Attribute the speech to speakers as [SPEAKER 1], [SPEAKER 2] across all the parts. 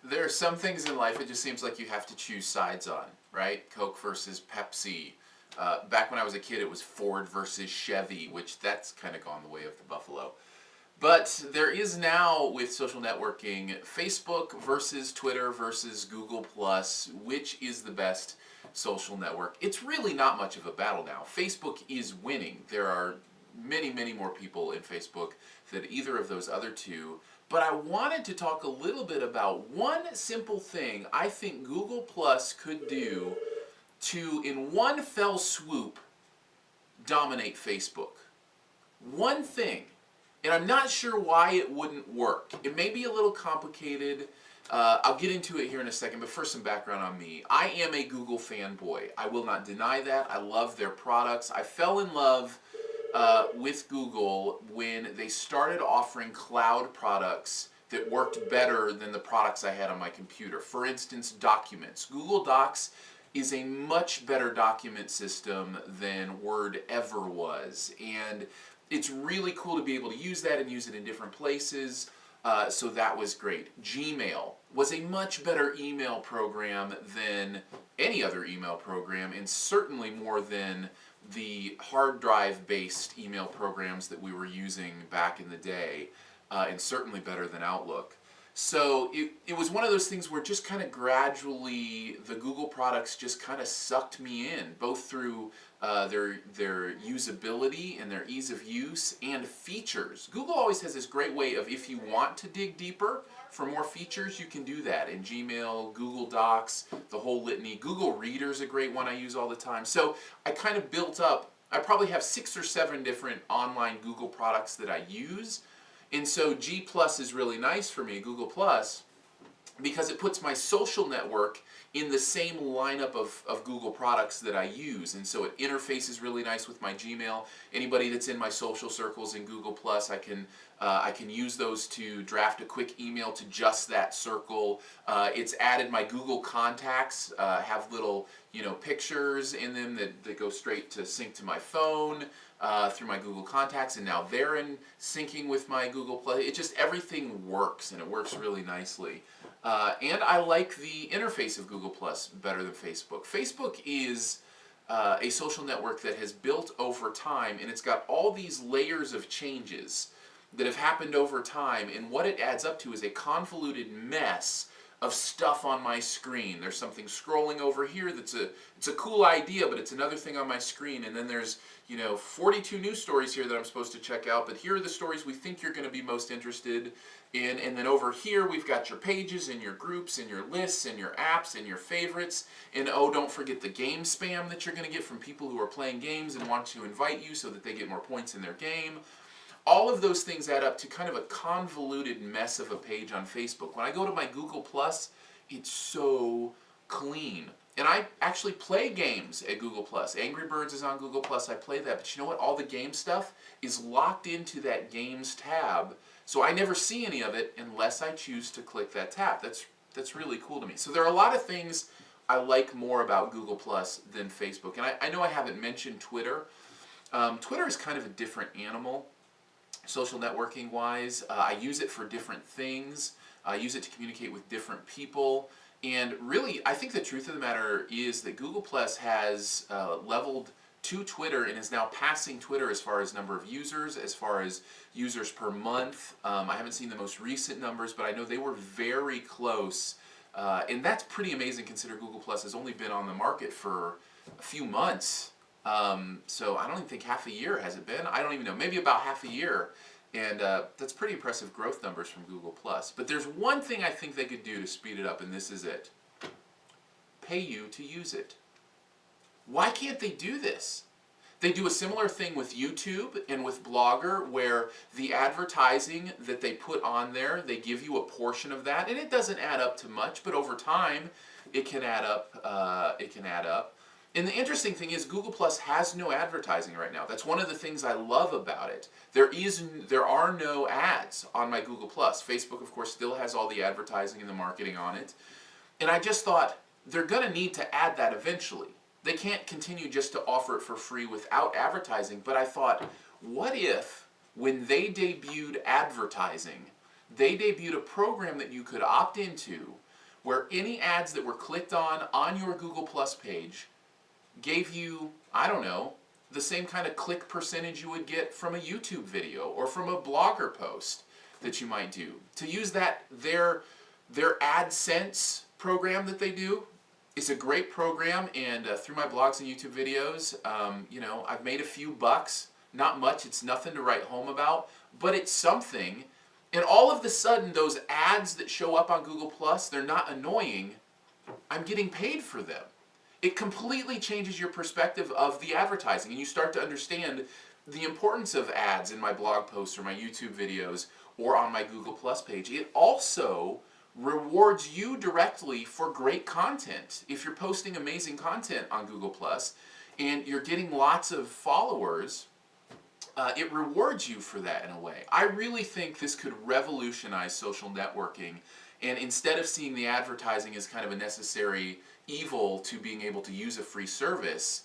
[SPEAKER 1] There are some things in life it just seems like you have to choose sides on, right? Coke versus Pepsi. Back when I was a kid, it was Ford versus Chevy, which that's kind of gone the way of the buffalo. But there is now, with social networking, Facebook versus Twitter versus Google Plus. Which is the best social network? It's really not much of a battle now. Facebook is winning. There are many, many more people in Facebook than either of those other two. But I wanted to talk a little bit about one simple thing I think Google Plus could do to, in one fell swoop, dominate Facebook. One thing. And I'm not sure why it wouldn't work. It may be a little complicated. I'll get into it here in a second, but first some background on me. I am a Google fanboy. I will not deny that. I love their products. I fell in love with Google when they started offering cloud products that worked better than the products I had on my computer. For instance, documents. Google Docs is a much better document system than Word ever was. And it's really cool to be able to use that and use it in different places. So that was great. Gmail was a much better email program than any other email program, and certainly more than the hard drive based email programs that we were using back in the day, and certainly better than Outlook. So it was one of those things where just kind of gradually the Google products just kind of sucked me in, both through their usability and their ease of use and features. Google always has this great way of, if you want to dig deeper for more features, you can do that in Gmail, Google Docs, the whole litany. Google Reader is a great one I use all the time. So I kind of built up, I probably have 6 or 7 different online Google products that I use. And so G Plus is really nice for me, Google Plus, because it puts my social network in the same lineup of Google products that I use. And so it interfaces really nice with my Gmail. Anybody that's in my social circles in Google Plus, I can use those to draft a quick email to just that circle. It's added my Google contacts, have little pictures in them that go straight to sync to my phone. Through my Google contacts, and now they're in syncing with my Google Play. It just, everything works, and it works really nicely. And I like the interface of Google Plus better than Facebook. Facebook is a social network that has built over time, and it's got all these layers of changes that have happened over time, and what it adds up to is a convoluted mess of stuff on my screen. There's something scrolling over here it's a cool idea, but it's another thing on my screen, and then there's 42 news stories here that I'm supposed to check out, but here are the stories we think you're going to be most interested in, and then over here we've got your pages and your groups and your lists and your apps and your favorites, and oh, don't forget the game spam that you're going to get from people who are playing games and want to invite you so that they get more points in their game. All of those things add up to kind of a convoluted mess of a page on Facebook. When I go to my Google Plus, it's so clean. And I actually play games at Google Plus. Angry Birds is on Google Plus. I play that. But you know what? All the game stuff is locked into that Games tab. So I never see any of it unless I choose to click that tab. That's really cool to me. So there are a lot of things I like more about Google Plus than Facebook. And I know I haven't mentioned Twitter. Twitter is kind of a different animal. Social networking wise, I use it for different things. I use it to communicate with different people, and really I think the truth of the matter is that Google Plus has leveled to Twitter and is now passing Twitter as far as number of users, as far as users per month. I haven't seen the most recent numbers, but I know they were very close, and that's pretty amazing considering Google Plus has only been on the market for a few months. So I don't even think half a year has it been. I don't even know. Maybe about half a year. And that's pretty impressive growth numbers from Google+. But there's one thing I think they could do to speed it up, and this is it. Pay you to use it. Why can't they do this? They do a similar thing with YouTube and with Blogger, where the advertising that they put on there, they give you a portion of that, and it doesn't add up to much, but over time it can add up. And the interesting thing is Google Plus has no advertising right now. That's one of the things I love about it. There are no ads on my Google Plus. Facebook, of course, still has all the advertising and the marketing on it. And I just thought they're going to need to add that eventually. They can't continue just to offer it for free without advertising. But I thought, what if when they debuted advertising, they debuted a program that you could opt into where any ads that were clicked on your Google Plus page gave you, I don't know, the same kind of click percentage you would get from a YouTube video or from a blogger post that you might do. To use that, their AdSense program that they do is a great program, and through my blogs and YouTube videos, I've made a few bucks. Not much, it's nothing to write home about, but it's something. And all of a sudden, those ads that show up on Google Plus, they're not annoying. I'm getting paid for them. It completely changes your perspective of the advertising, and you start to understand the importance of ads in my blog posts or my YouTube videos or on my Google Plus page. It also rewards you directly for great content. If you're posting amazing content on Google Plus and you're getting lots of followers, it rewards you for that in a way. I really think this could revolutionize social networking, and instead of seeing the advertising as kind of a necessary evil to being able to use a free service,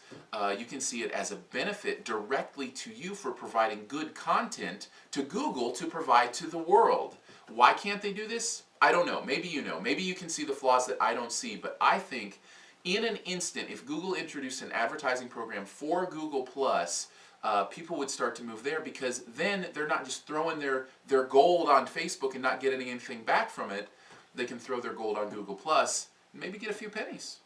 [SPEAKER 1] you can see it as a benefit directly to you for providing good content to Google to provide to the world. Why can't they do this? I don't know. Maybe you know. Maybe you can see the flaws that I don't see, but I think in an instant, if Google introduced an advertising program for Google Plus, people would start to move there, because then they're not just throwing their gold on Facebook and not getting anything back from it. They can throw their gold on Google Plus and maybe get a few pennies.